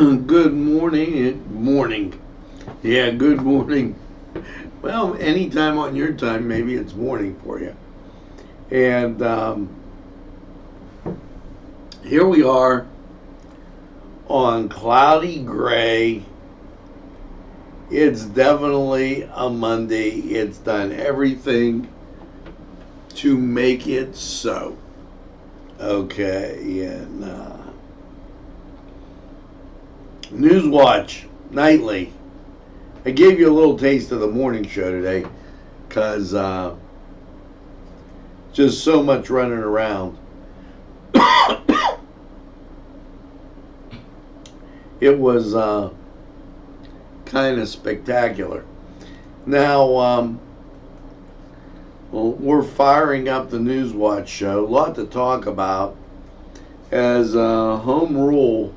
Good morning. Yeah, good morning. Well, anytime on your time, maybe it's morning for you. And here we are on cloudy gray. It's definitely a Monday. It's done everything to make it so. Okay, and Newswatch nightly. I gave you a little taste of the morning show today because just so much running around. It was kind of spectacular. Now, well, we're firing up the Newswatch show. A lot to talk about as home rule.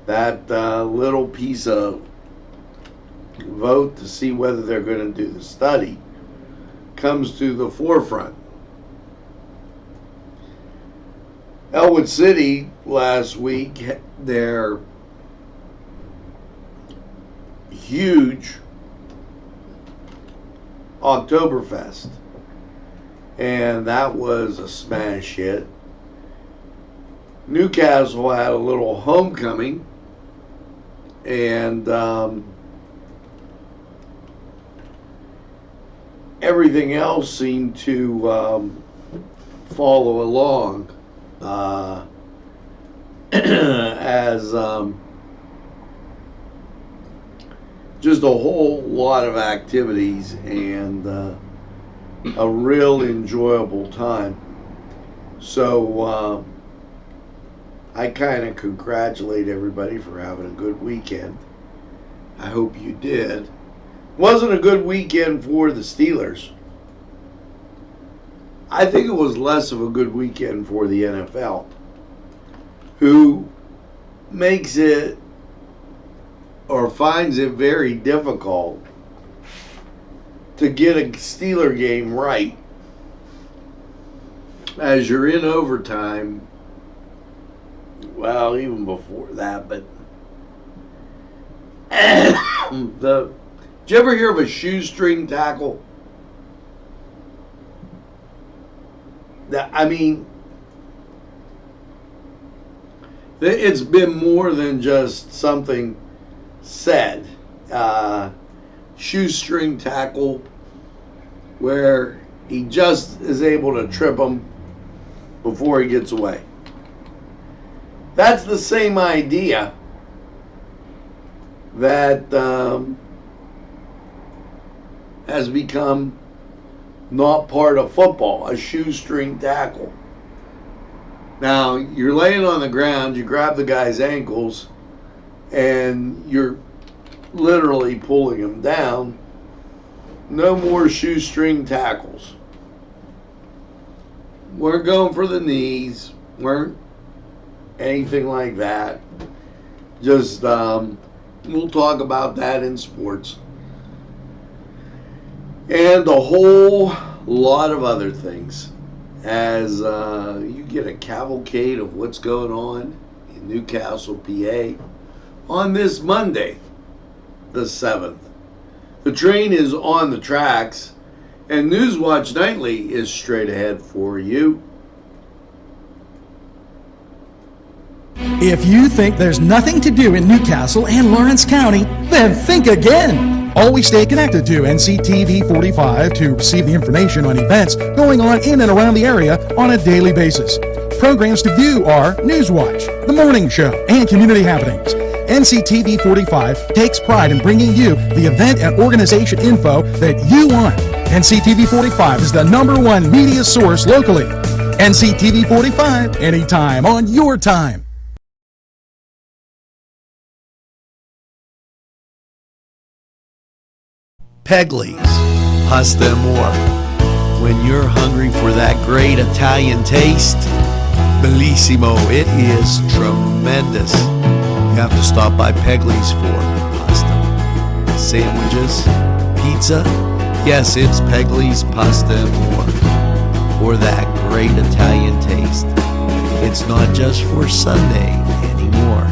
That little piece of vote to see whether they're going to do the study comes to the forefront. Elwood City last week, their huge Oktoberfest, and that was a smash hit. Newcastle had a little homecoming, and everything else seemed to follow along as just a whole lot of activities and a real enjoyable time. So I kind of congratulate everybody for having a good weekend. I hope you did. Wasn't a good weekend for the Steelers. I think it was less of a good weekend for the NFL, who makes it or finds it very difficult to get a Steeler game right as you're in overtime. Well, even before that, but did you ever hear of a shoestring tackle? I mean, it's been more than just something said. Shoestring tackle where he just is able to trip him before he gets away. That's the same idea that has become not part of football, a shoestring tackle. Now, you're laying on the ground, you grab the guy's ankles, and you're literally pulling him down. No more shoestring tackles. We're going for the knees. We're anything like that. Just we'll talk about that in sports and a whole lot of other things as you get a cavalcade of what's going on in Newcastle, PA on this Monday, the 7th. The train is on the tracks, and Newswatch Nightly is straight ahead for you. If you think there's nothing to do in Newcastle and Lawrence County, then think again. Always stay connected to Nctv45 to receive the information on events going on in and around the area on a daily basis. Programs to view are Newswatch, The Morning Show, and Community Happenings. Nctv45 takes pride in bringing you the event and organization info that you want. Nctv45 is the #1 media source locally. Nctv45, anytime on your time. Pegley's, pasta more. When you're hungry for that great Italian taste, bellissimo, it is tremendous. You have to stop by Pegley's for pasta, sandwiches, pizza. Yes, it's Pegley's Pasta and More for that great Italian taste. It's not just for Sunday anymore.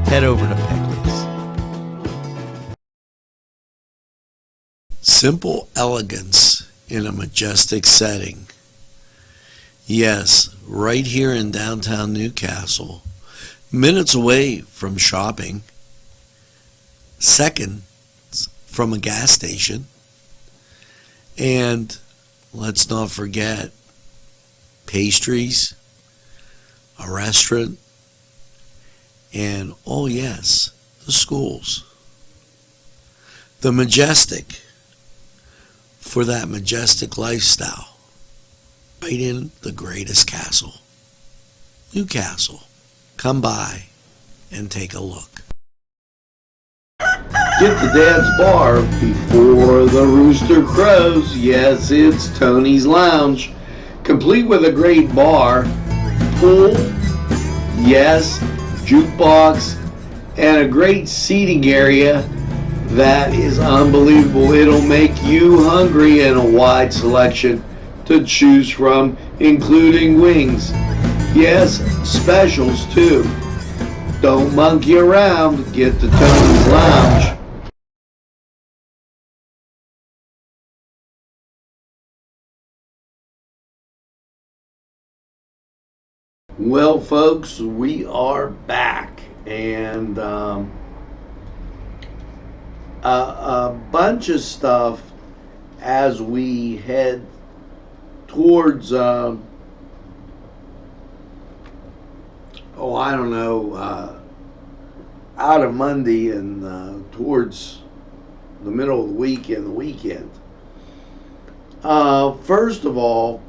head over to Peckley's. Simple elegance in a majestic setting. Yes, right here in downtown Newcastle, minutes away from shopping, seconds from a gas station, and let's not forget pastries, a restaurant, and oh yes, the schools. The majestic for that majestic lifestyle, right in the greatest castle, Newcastle. Come by and take a look. Get to Dad's Bar before the rooster crows. Yes, it's Tony's Lounge, complete with a great bar, pool, yes, jukebox, and a great seating area that is unbelievable. It'll make you hungry, and a wide selection to choose from, including wings. Yes, specials too. Don't monkey around. Get to Tony's Lounge. Well, folks, we are back, and a bunch of stuff as we head towards out of Monday and towards the middle of the week and the weekend. First of all,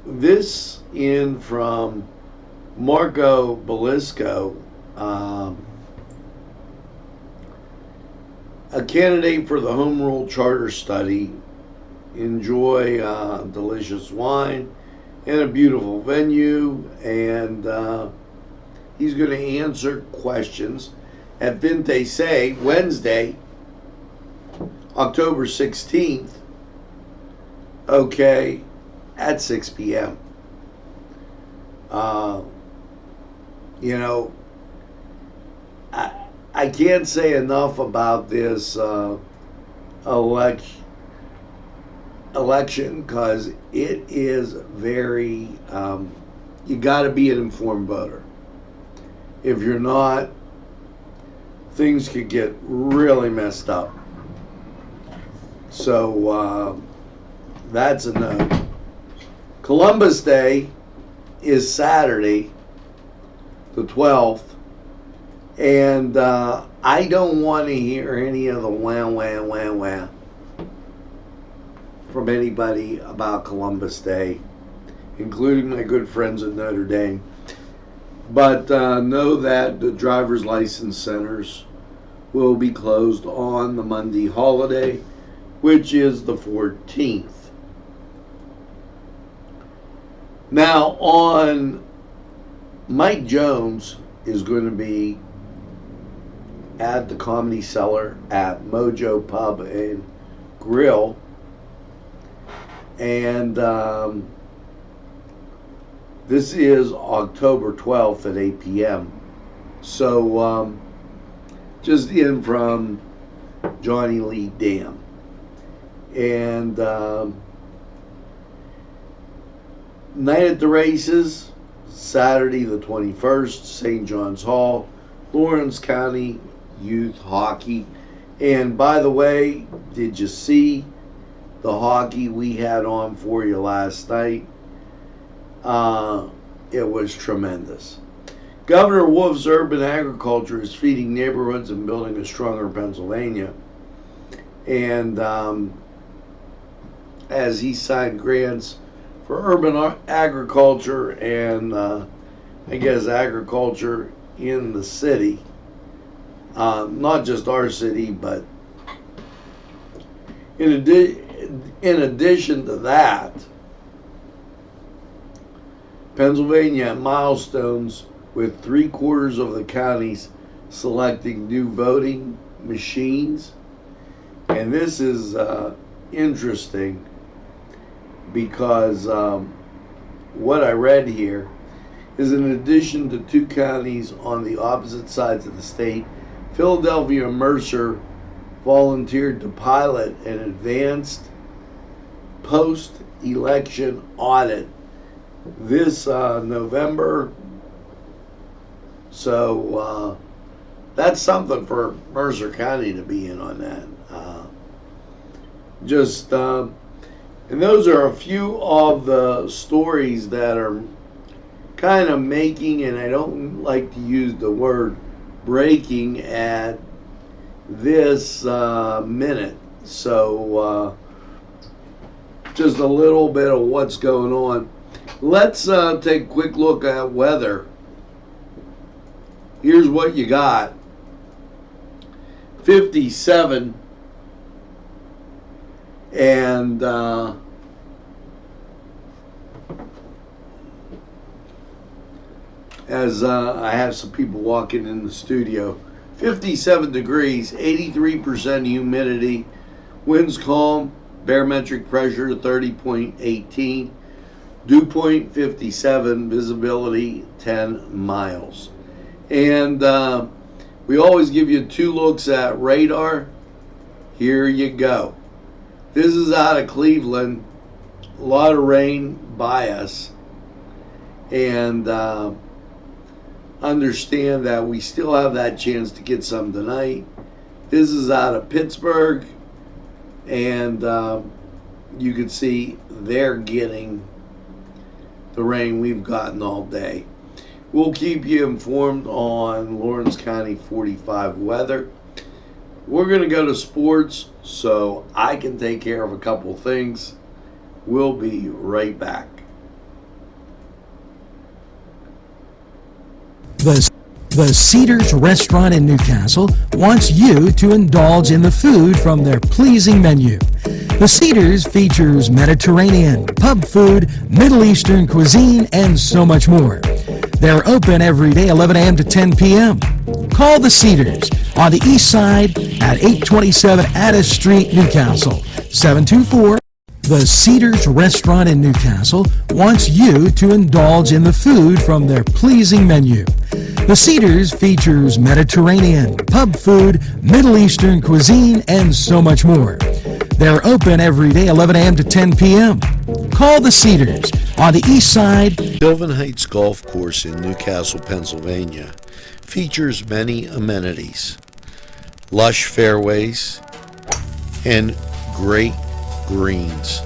this in from Marco Belisco, a candidate for the Home Rule Charter Study. Enjoy delicious wine and a beautiful venue, and he's going to answer questions at Vinte Say Wednesday, October 16th, okay, at 6 p.m. I can't say enough about this election, because it is very, you got to be an informed voter. If you're not, things could get really messed up. So that's a note. Columbus Day is Saturday, the 12th, and I don't want to hear any of the wah from anybody about Columbus Day, including my good friends at Notre Dame. But know that the driver's license centers will be closed on the Monday holiday, which is the 14th. Now, on Mike Jones is going to be at the Comedy Cellar at Mojo Pub and Grill, and this is October 12th at 8 p.m. So just in from Johnny Lee Dam. And night at the races, Saturday the 21st, St. John's Hall, Lawrence County Youth Hockey. And by the way, did you see the hockey we had on for you last night? It was tremendous. Governor Wolf's urban agriculture is feeding neighborhoods and building a stronger Pennsylvania. And as he signed grants for urban agriculture and I guess agriculture in the city, not just our city, but in addition to that, Pennsylvania at milestones with 3/4 of the counties selecting new voting machines. And this is interesting because what I read here is an addition to two counties on the opposite sides of the state. Philadelphia and Mercer volunteered to pilot an advanced post-election audit this November. So that's something for Mercer County to be in on that. And those are a few of the stories that are kind of making, and I don't like to use the word breaking at this minute. So just a little bit of what's going on. Let's take a quick look at weather. Here's what you got. 57, and as I have some people walking in the studio, 57 degrees, 83% humidity, winds calm, barometric pressure 30.18, dew point 57, visibility 10 miles. And we always give you 2 looks at radar. Here you go. This is out of Cleveland. A lot of rain by us. And understand that we still have that chance to get some tonight. This is out of Pittsburgh. And you can see they're getting the rain we've gotten all day. We'll keep you informed on Lawrence County 45 weather. We're going to go to sports so I can take care of a couple things. We'll be right back. The Cedars Restaurant in Newcastle wants you to indulge in the food from their pleasing menu. The Cedars features Mediterranean, pub food, Middle Eastern cuisine, and so much more. They're open every day 11 a.m. to 10 p.m. Call the Cedars on the east side at 827 Addis Street, Newcastle, 724. The Cedars Restaurant in Newcastle wants you to indulge in the food from their pleasing menu. The Cedars features Mediterranean, pub food, Middle Eastern cuisine, and so much more. They're open every day 11 a.m. to 10 p.m. Call the Cedars on the east side. Sylvan Heights Golf Course in Newcastle, Pennsylvania features many amenities, lush fairways, and great greens,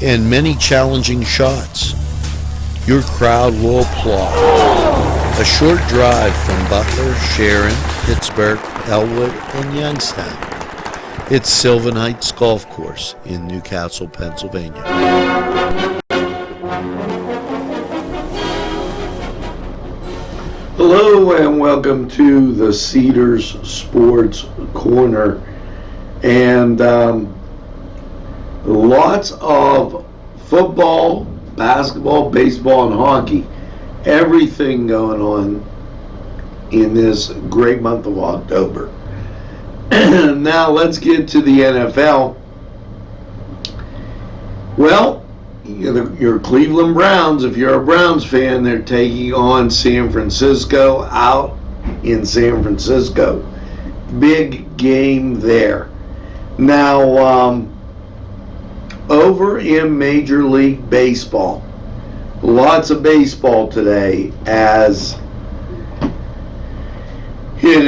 and many challenging shots. Your crowd will applaud. A short drive from Butler, Sharon, Pittsburgh, Elwood, and Youngstown. It's Sylvan Heights Golf Course in Newcastle, Pennsylvania. Hello and welcome to the Cedars Sports Corner. And lots of football, basketball, baseball, and hockey. Everything going on in this great month of October. Now let's get to the NFL. Well, your Cleveland Browns, if you're a Browns fan, they're taking on San Francisco out in San Francisco. Big game there. Now, over in Major League Baseball, lots of baseball today, and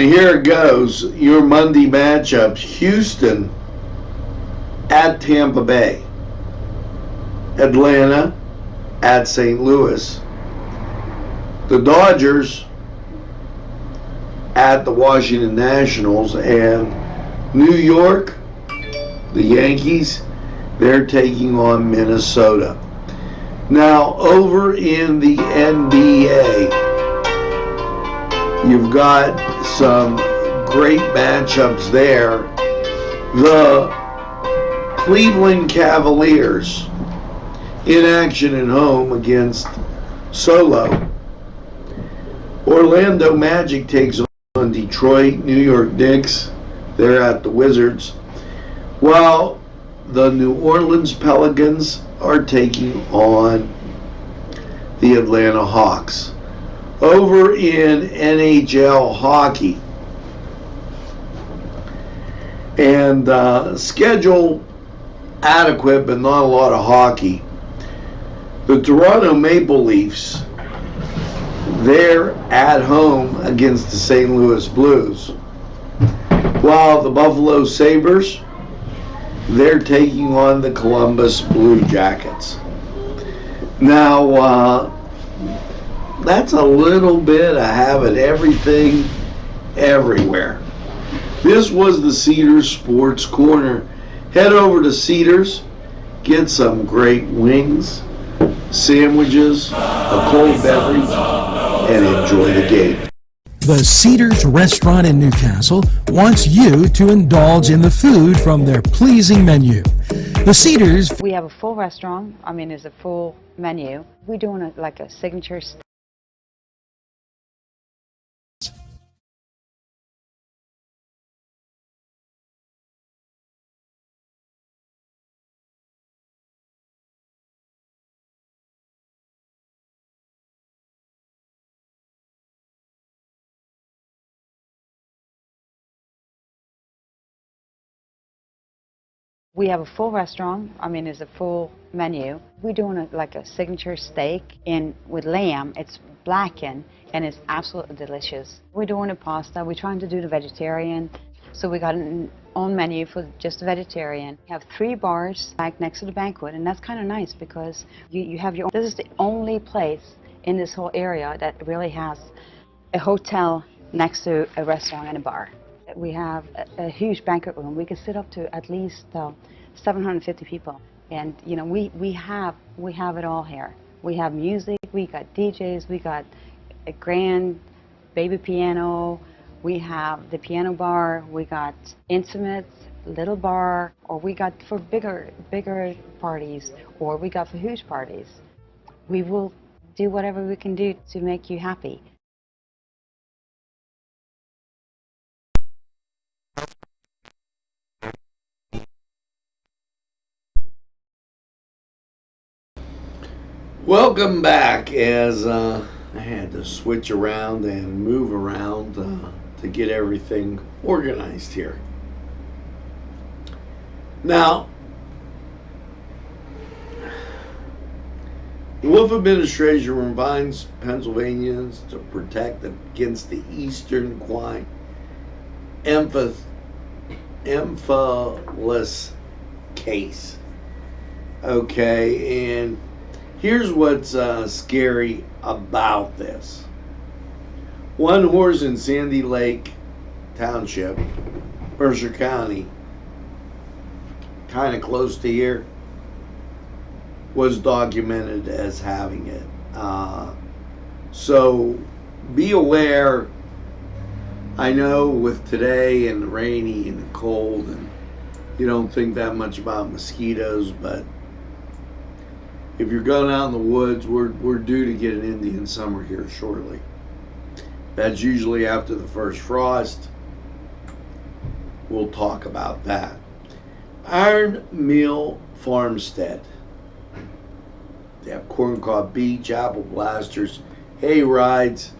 here it goes, your Monday matchups. Houston at Tampa Bay, Atlanta at St. Louis, the Dodgers at the Washington Nationals, and New York, the Yankees, they're taking on Minnesota. Now, over in the NBA, you've got some great matchups there. The Cleveland Cavaliers in action at home against Solo. Orlando Magic takes on Detroit. New York Knicks, they're at the Wizards. While the New Orleans Pelicans are taking on the Atlanta Hawks. Over in NHL hockey, and schedule adequate but not a lot of hockey. The Toronto Maple Leafs, they're at home against the St. Louis Blues, while the Buffalo Sabres, they're taking on the Columbus Blue Jackets. Now, that's a little bit of having everything everywhere. This was the Cedars Sports Corner. Head over to Cedars, get some great wings, sandwiches, a cold beverage, and enjoy the game. The Cedars Restaurant in Newcastle wants you to indulge in the food from their pleasing menu. The Cedars. We have a full restaurant. It's a full menu. We're doing like a signature. We have a full restaurant. It's a full menu. We're doing like a signature steak with lamb. It's blackened and it's absolutely delicious. We're doing a pasta. We're trying to do the vegetarian. So we got an own menu for just the vegetarian. We have 3 bars back next to the banquet, and that's kind of nice because you have your own. This is the only place in this whole area that really has a hotel next to a restaurant and a bar. We have a huge banquet room. We can sit up to at least 750 people, and we have it all here. We have music, we got DJs, we got a grand baby piano, we have the piano bar, we got intimates, little bar, or we got for bigger parties, or we got for huge parties. We will do whatever we can do to make you happy. Welcome back, as I had to switch around and move around to get everything organized here. Now, the Wolf administration reminds Pennsylvanians to protect against the Eastern Quine emphalis case. Okay, and here's what's scary about this. One horse in Sandy Lake Township, Mercer County, kind of close to here, was documented as having it. So be aware. I know with today and the rainy and the cold, and you don't think that much about mosquitoes, but if you're going out in the woods, we're due to get an Indian summer here shortly. That's usually after the first frost. We'll talk about that. Iron Mill Farmstead. They have corncob beach, apple blasters, hay rides,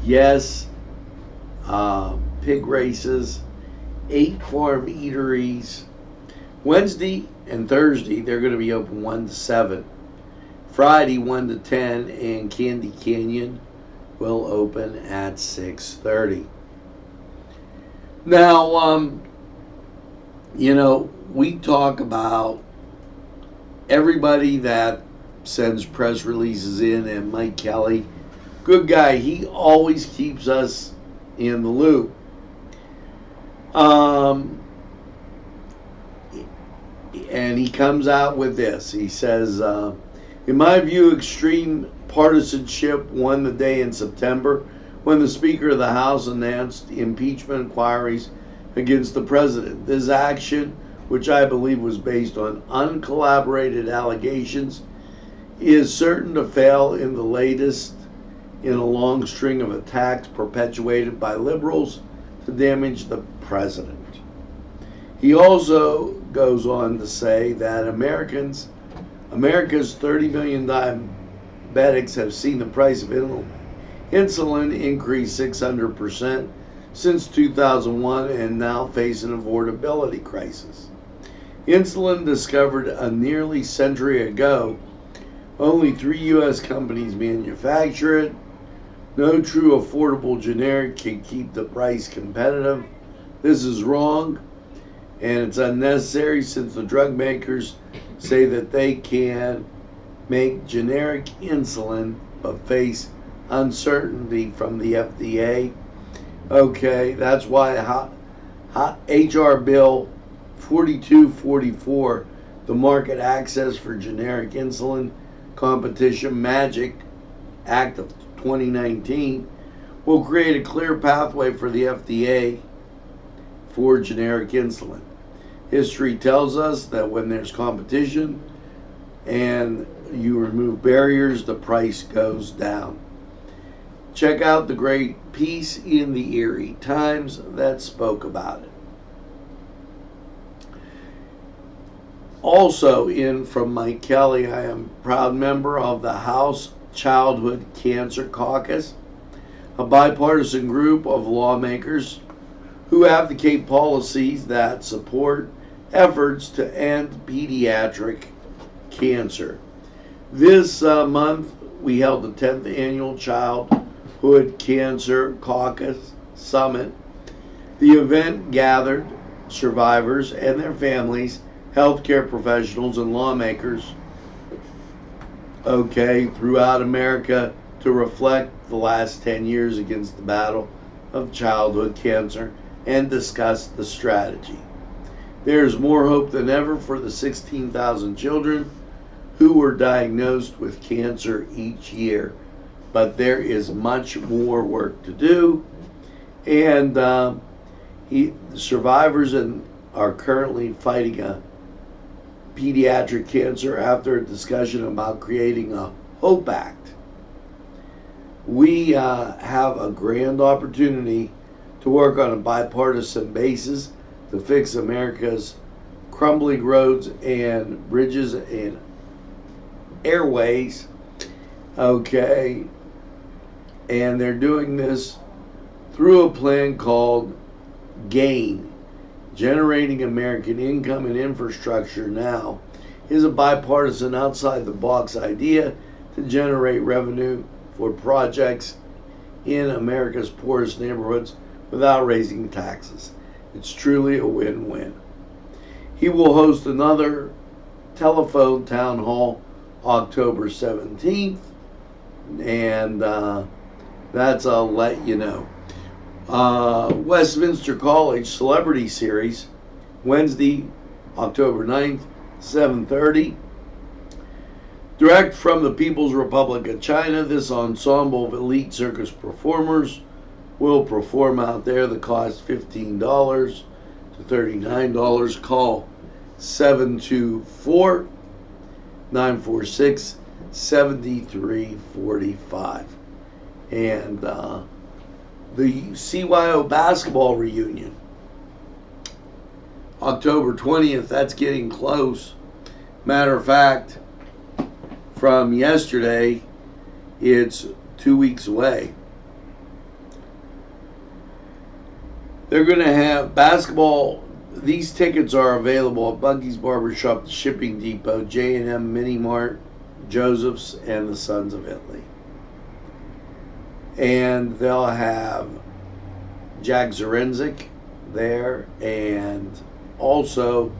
yes, pig races, 8 farm eateries. Wednesday and Thursday, they're going to be open 1 to 7. Friday 1 to 10, and Candy Canyon will open at 6:30. Now, we talk about everybody that sends press releases in, and Mike Kelly, good guy, he always keeps us in the loop. And he comes out with this. He says, in my view, extreme partisanship won the day in September when the Speaker of the House announced impeachment inquiries against the President. This action, which I believe was based on uncollaborated allegations, is certain to fail in the latest in a long string of attacks perpetuated by liberals to damage the President. He also goes on to say that America's $30 billion diabetics have seen the price of insulin increase 600% since 2001 and now face an affordability crisis. Insulin, discovered a nearly century ago, only 3 U.S. companies manufacture it. No true affordable generic can keep the price competitive. This is wrong, and it's unnecessary since the drug makers say that they can make generic insulin but face uncertainty from the FDA. Okay, that's why HR Bill 4244, the Market Access for Generic Insulin Competition Magic Act of 2019, will create a clear pathway for the FDA for generic insulin. History tells us that when there's competition and you remove barriers, the price goes down. Check out the great piece in the Erie Times that spoke about it. Also in from Mike Kelly, I am a proud member of the House Childhood Cancer Caucus, a bipartisan group of lawmakers who advocate policies that support efforts to end pediatric cancer. This month, we held the 10th Annual Childhood Cancer Caucus Summit. The event gathered survivors and their families, healthcare professionals, and lawmakers, throughout America to reflect the last 10 years against the battle of childhood cancer and discuss the strategy. There is more hope than ever for the 16,000 children who were diagnosed with cancer each year, but there is much more work to do, and the survivors are currently fighting a pediatric cancer after a discussion about creating a Hope Act. We have a grand opportunity to work on a bipartisan basis to fix America's crumbling roads and bridges and airways. And they're doing this through a plan called GAIN. Generating American Income and Infrastructure Now is a bipartisan, outside-the-box idea to generate revenue for projects in America's poorest neighborhoods without raising taxes. It's truly a win-win. He will host another telephone town hall October 17th, and that's, I'll let you know. Westminster College Celebrity Series, Wednesday, October 9th, 7:30. Direct from the People's Republic of China, this ensemble of elite circus performers will perform out there. The cost $15 to $39. Call 724-946-7345. And the CYO basketball reunion, October 20th, that's getting close. Matter of fact, from yesterday, it's 2 weeks away. They're going to have basketball. These tickets are available at Bunky's Barbershop, the Shipping Depot, J&M Mini Mart, Joseph's, and the Sons of Italy. And they'll have Jack Zarenzik there, and also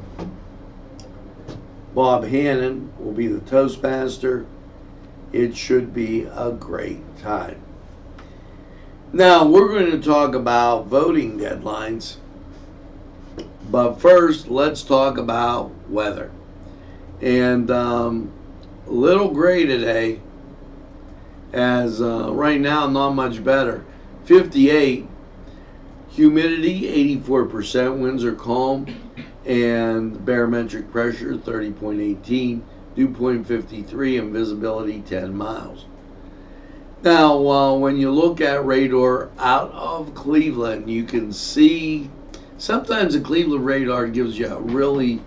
Bob Hannon will be the Toastmaster. It should be a great time. Now, we're going to talk about voting deadlines, but first, let's talk about weather. And a little gray today, as right now, not much better. 58, humidity 84%, winds are calm, and barometric pressure 30.18, dew point 53, and visibility 10 miles. Now, when you look at radar out of Cleveland, you can see sometimes the Cleveland radar gives you a really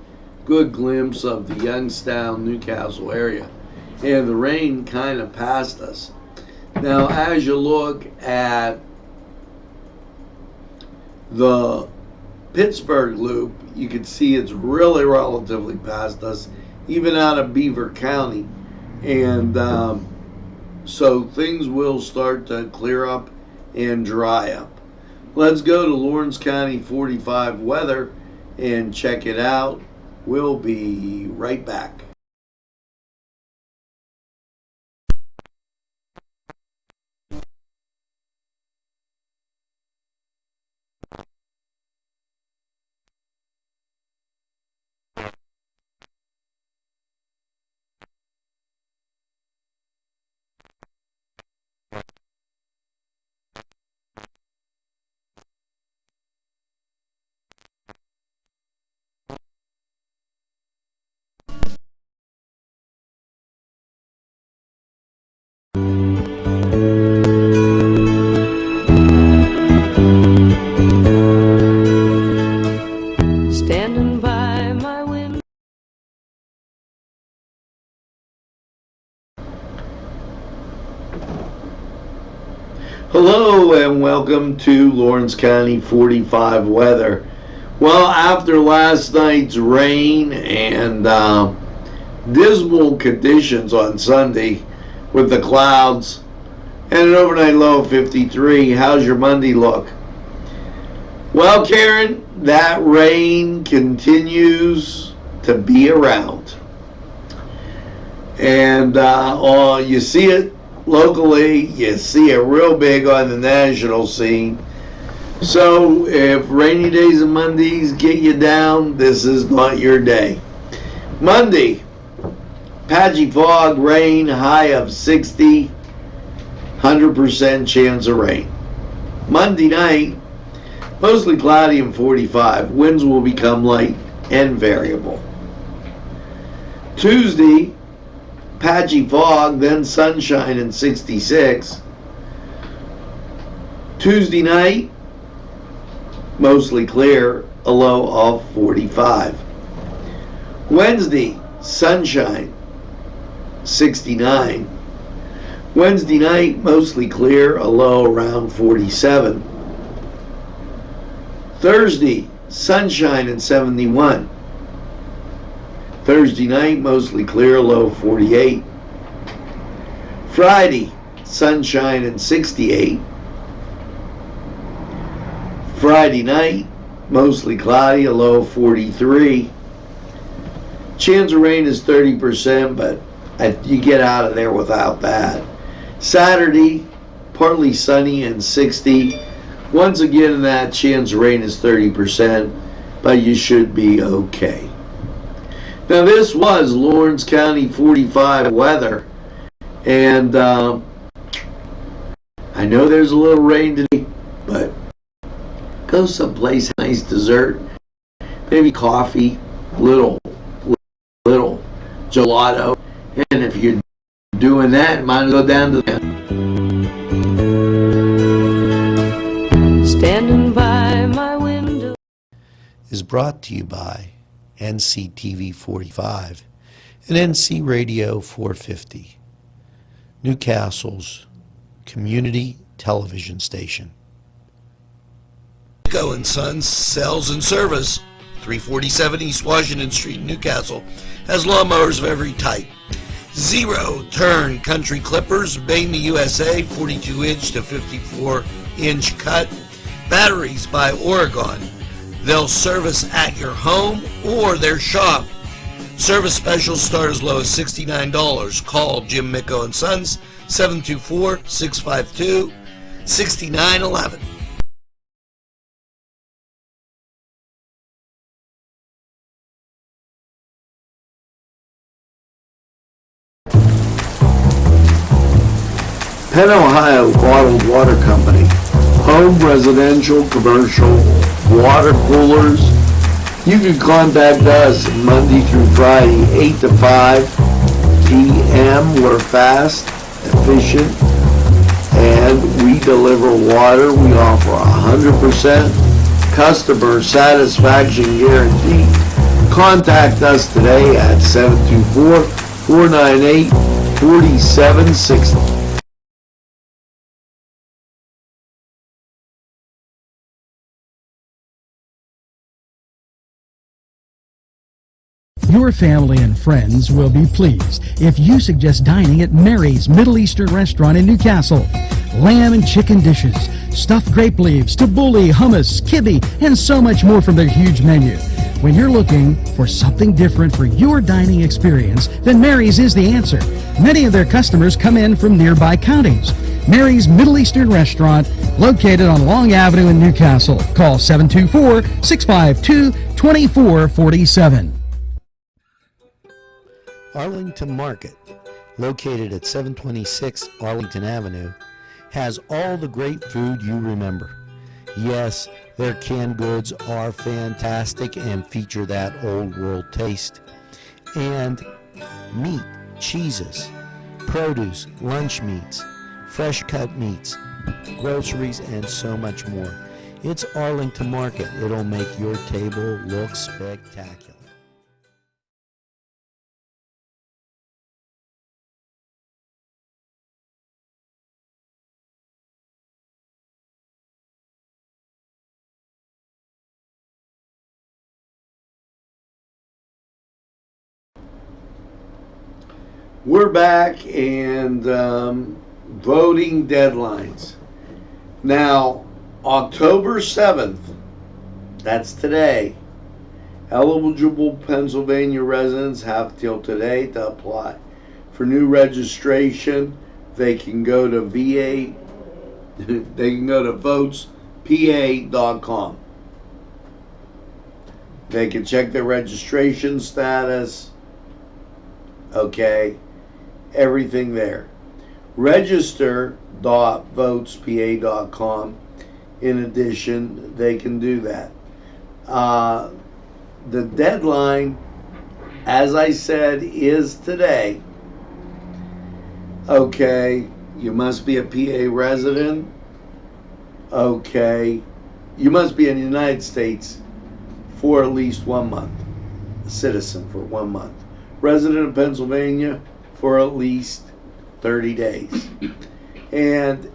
good glimpse of the Youngstown, Newcastle area. and the rain kind of passed us. Now, as you look at the Pittsburgh loop, you can see it's really relatively past us, even out of Beaver County. And so things will start to clear up and dry up. Let's go to Lawrence County 45 weather and check it out. We'll be right back. Standing by my window. Hello and welcome to Lawrence County 45 weather. Well, after last night's rain and dismal conditions on Sunday with the clouds and an overnight low of 53, how's your Monday look? Well, Karen, that rain continues to be around. And you see it locally, you see it real big on the national scene. So if rainy days and Mondays get you down, this is not your day. Monday, patchy fog, rain, high of 60, 100% chance of rain. Monday night, mostly cloudy and 45. Winds will become light and variable. Tuesday, patchy fog, then sunshine and 66. Tuesday night, mostly clear, a low of 45. Wednesday, sunshine, 69. Wednesday night, mostly clear, a low around 47. Thursday, sunshine and 71. Thursday night, mostly clear, low 48. Friday, sunshine and 68. Friday night, mostly cloudy, a low 43. Chance of rain is 30%, but you get out of there without that. Saturday, partly sunny and 60. Once again, that chance of rain is 30%, but you should be okay. Now, this was Lawrence County 45 weather, and I know there's a little rain today, but go someplace, nice dessert, maybe coffee, little gelato, and if you're doing that, might as well go down to the Standing by my window. Is brought to you by Nctv45 and NC Radio 450, Newcastle's community television station. Go & Sons Sales and Service, 347 East Washington Street, Newcastle, has lawnmowers of every type. Zero-turn country clippers, made in the USA, 42-inch to 54-inch cut. Batteries by Oregon. They'll service at your home or their shop. Service specials start as low as $69. Call Jim Micco & Sons, 724-652-6911. Penn, Ohio Bottled Water Company. Home, residential, commercial, water coolers. You can contact us Monday through Friday, 8 to 5 p.m. We're fast, efficient, and we deliver water. We offer 100% customer satisfaction guarantee. Contact us today at 724-498 4760. Your family and friends will be pleased if you suggest dining at Mary's Middle Eastern Restaurant in Newcastle. Lamb and chicken dishes, stuffed grape leaves, tabbouleh, hummus, kibbe, and so much more from their huge menu. When you're looking for something different for your dining experience, then Mary's is the answer. Many of their customers come in from nearby counties. Mary's Middle Eastern Restaurant, located on Long Avenue in Newcastle. Call 724-652-2447. Arlington Market, located at 726 Arlington Avenue, has all the great food you remember. Yes, their canned goods are fantastic and feature that old world taste. And meat, cheeses, produce, lunch meats, fresh cut meats, groceries, and so much more. It's Arlington Market. It'll make your table look spectacular. We're back, and voting deadlines. Now, October 7th, that's today, eligible Pennsylvania residents have till today to apply for new registration. They can go to votespa.com. They can check their registration status. Okay, everything there. Register.votespa.com. In addition, they can do that. The deadline, as I said, is today. Okay, you must be a PA resident. Okay, you must be in the United States for at least 1 month. A citizen for 1 month. Resident of Pennsylvania for at least 30 days. And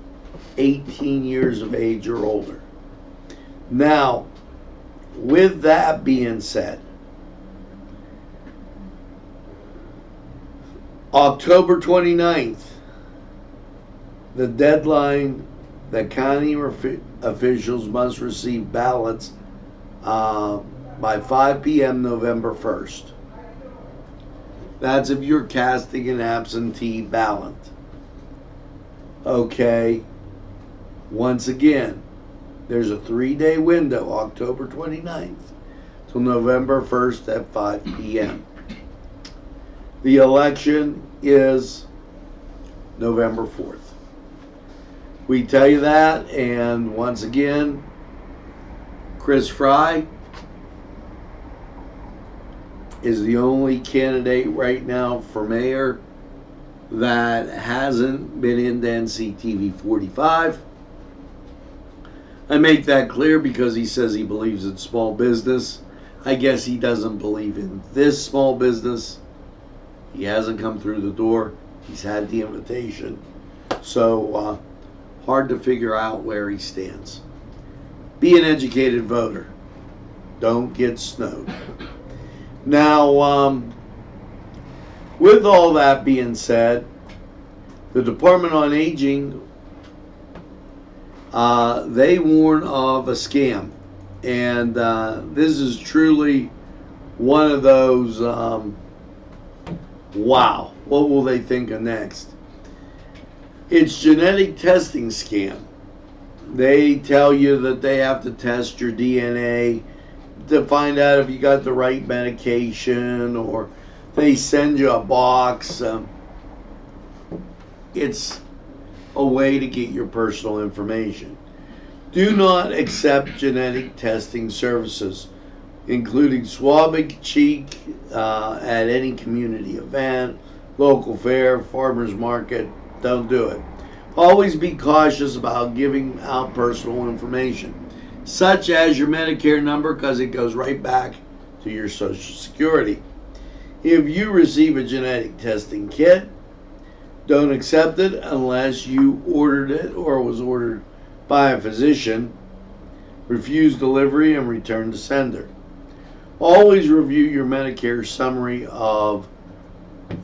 18 years of age or older. Now, with that being said, October 29th, the deadline that county officials must receive ballots by 5 p.m. November 1st. That's if you're casting an absentee ballot. Okay. Once again, there's a 3-day window, October 29th till November 1st at 5 p.m. The election is November 4th. We tell you that, and once again, Chris Fry is the only candidate right now for mayor that hasn't been into Nctv45. I make that clear because he says he believes in small business. I guess he doesn't believe in this small business. He hasn't come through the door. He's had the invitation. So, hard to figure out where he stands. Be an educated voter. Don't get snowed. Now, with all that being said, the Department on Aging, they warn of a scam. And this is truly one of those, wow, what will they think of next? It's genetic testing scam. They tell you that they have to test your DNA to find out if you got the right medication, or they send you a box. It's a way to get your personal information. Do not accept genetic testing services, including swabbing cheek at any community event, local fair, farmer's market. Don't do it. Always be cautious about giving out personal information, such as your Medicare number, because it goes right back to your Social Security. If you receive a genetic testing kit, Don't accept it unless you ordered it or was ordered by a physician. Refuse delivery and return to sender. Always review your Medicare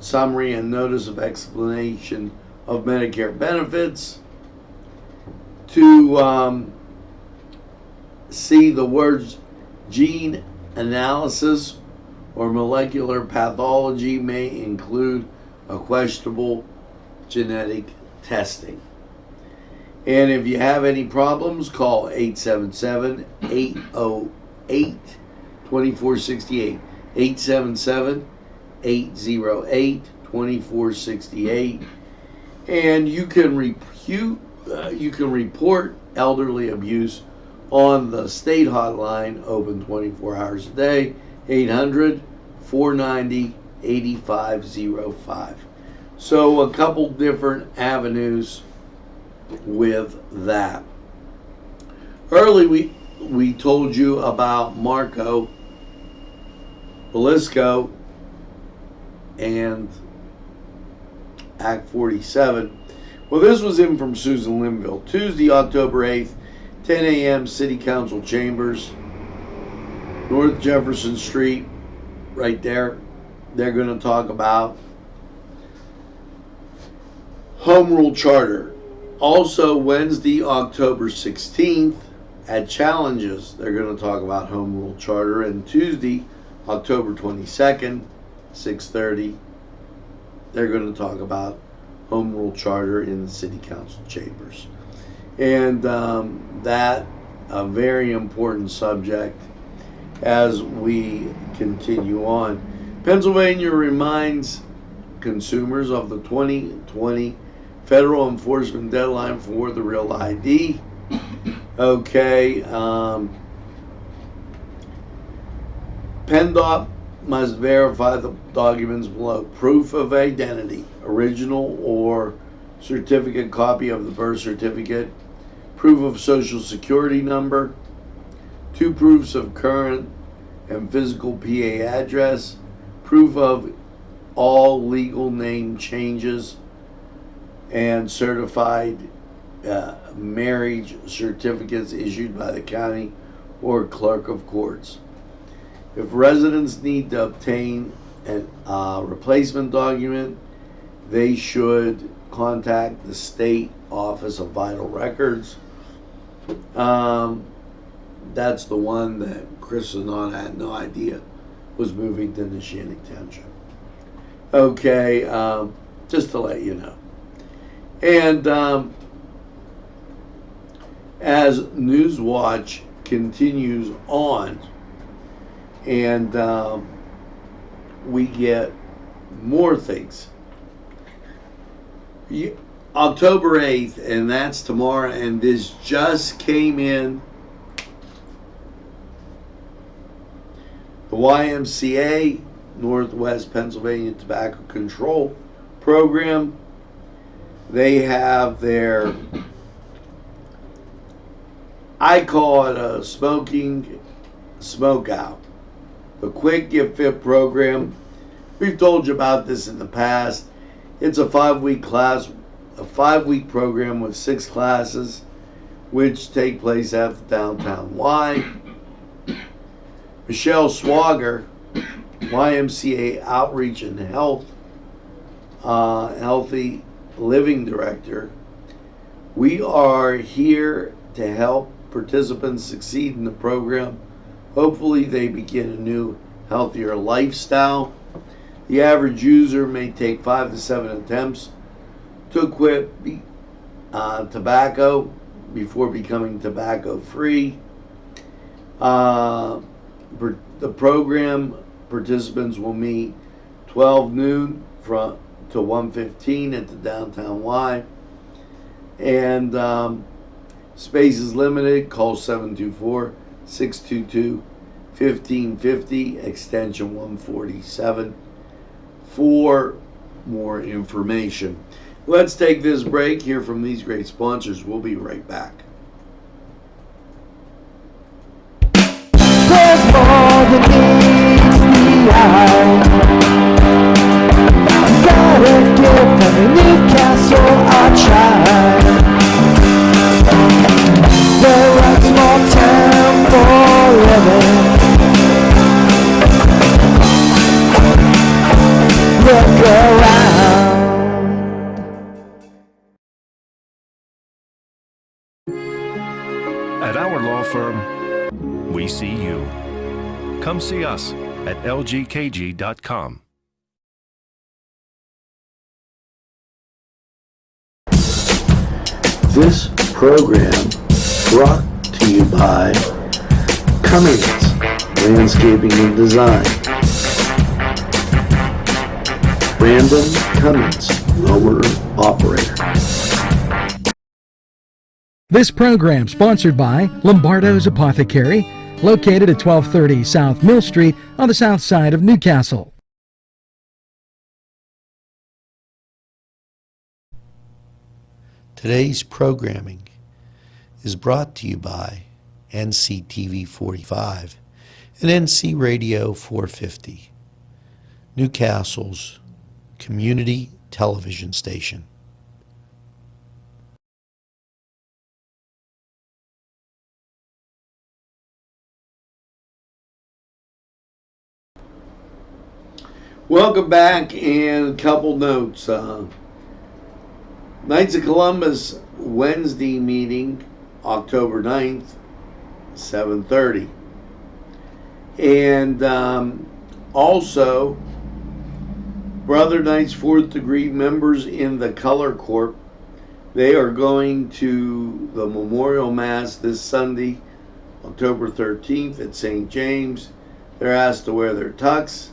summary and notice of explanation of Medicare benefits to see the words gene analysis or molecular pathology may include a questionable genetic testing. And if you have any problems, call 877-808-2468. 877-808-2468. And you can report elderly abuse on the state hotline, open 24 hours a day, 800-490-8505. So a couple different avenues with that. Early we told you about Marco Belisco and Act 47. Well, this was in from Susan Linville. Tuesday, October 8th, 10 a.m., City Council Chambers, North Jefferson Street, right there. They're going to talk about Home Rule Charter. Also, Wednesday, October 16th, at Challenges, they're going to talk about Home Rule Charter. And Tuesday, October 22nd, 6:30, they're going to talk about Home Rule Charter in the City Council Chambers. And that, a very important subject as we continue on. Pennsylvania reminds consumers of the 2020 federal enforcement deadline for the Real ID. Okay, PennDOT must verify the documents below: proof of identity, original or certificate copy of the birth certificate, proof of social security number, 2 proofs of current and physical PA address, proof of all legal name changes, and certified marriage certificates issued by the county or clerk of courts. If residents need to obtain a replacement document, they should contact the State Office of Vital Records. That's the one that Chris Sonata had no idea was moving to Neshannock Township. Okay, just to let you know. And as Newswatch continues on, and we get more things. October 8th, and that's tomorrow, and this just came in. The YMCA, Northwest Pennsylvania Tobacco Control Program, they have their, I call it a smoking smoke out, the Quick Get Fit program. We've told you about this in the past. It's a 5-week class, a 5-week program with 6 classes, which take place at the Downtown Y. Michelle Swager, YMCA Outreach and Health, Healthy Living Director. We are here to help participants succeed in the program. Hopefully they begin a new, healthier lifestyle. The average user may take 5 to 7 attempts to quit tobacco before becoming tobacco free. The program participants will meet 12 noon to 1:15 at the Downtown Y. And space is limited. Call 724-622-1550, extension 147 for more information. Let's take this break, hear from these great sponsors. We'll be right back. There's more than meets the eye. Gotta give them In Newcastle I tried. There was more time for living. Look around. At our law firm, we see you. Come see us at lgkg.com. This program brought to you by Cummings Landscaping and Design. Brandon Cummings, owner operator. This program sponsored by Lombardo's Apothecary, located at 1230 South Mill Street on the south side of Newcastle. Today's programming is brought to you by Nctv45 and NC Radio 450, Newcastle's community television station. Welcome back, and a couple notes. Knights of Columbus Wednesday meeting, October 9th, 7:30. And also, Brother Knights 4th degree members in the Color Corps, they are going to the Memorial Mass this Sunday, October 13th at St. James. They're asked to wear their tux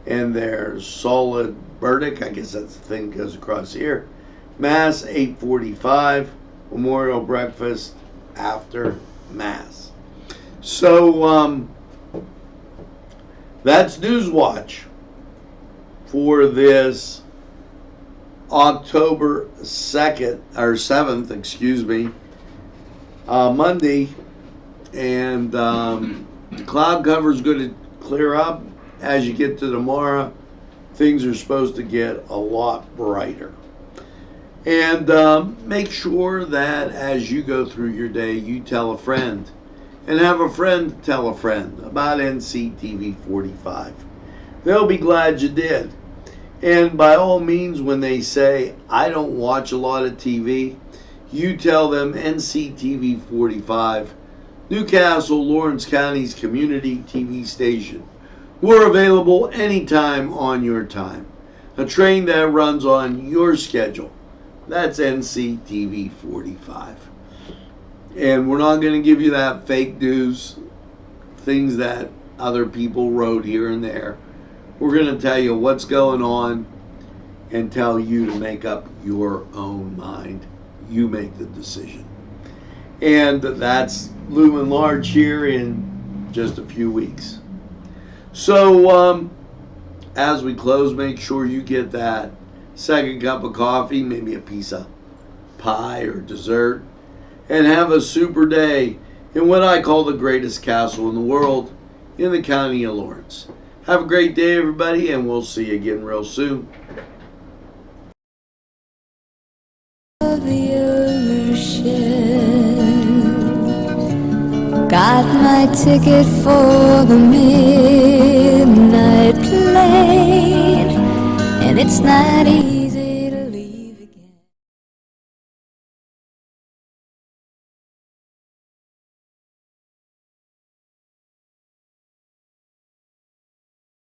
and their solid burdick, I guess that's the thing that goes across here. Mass 8:45, memorial breakfast after Mass. So that's Newswatch for this October 2nd, or 7th, excuse me, Monday. And the cloud cover is going to clear up. As you get to tomorrow, things are supposed to get a lot brighter. And make sure that as you go through your day, you tell a friend, and have a friend tell a friend about Nctv45. They'll be glad you did. And by all means, when they say, I don't watch a lot of TV, you tell them Nctv45, Newcastle, Lawrence County's community TV station. We're available anytime on your time. A train that runs on your schedule. That's Nctv45. And we're not going to give you that fake news, things that other people wrote here and there. We're going to tell you what's going on and tell you to make up your own mind. You make the decision. And that's looming large here in just a few weeks. So, as we close, make sure you get that second cup of coffee, maybe a piece of pie or dessert, and have a super day in what I call the greatest castle in the world in the county of Lawrence. Have a great day, everybody, and we'll see you again real soon. Got my ticket for the midnight plane, and it's not easy.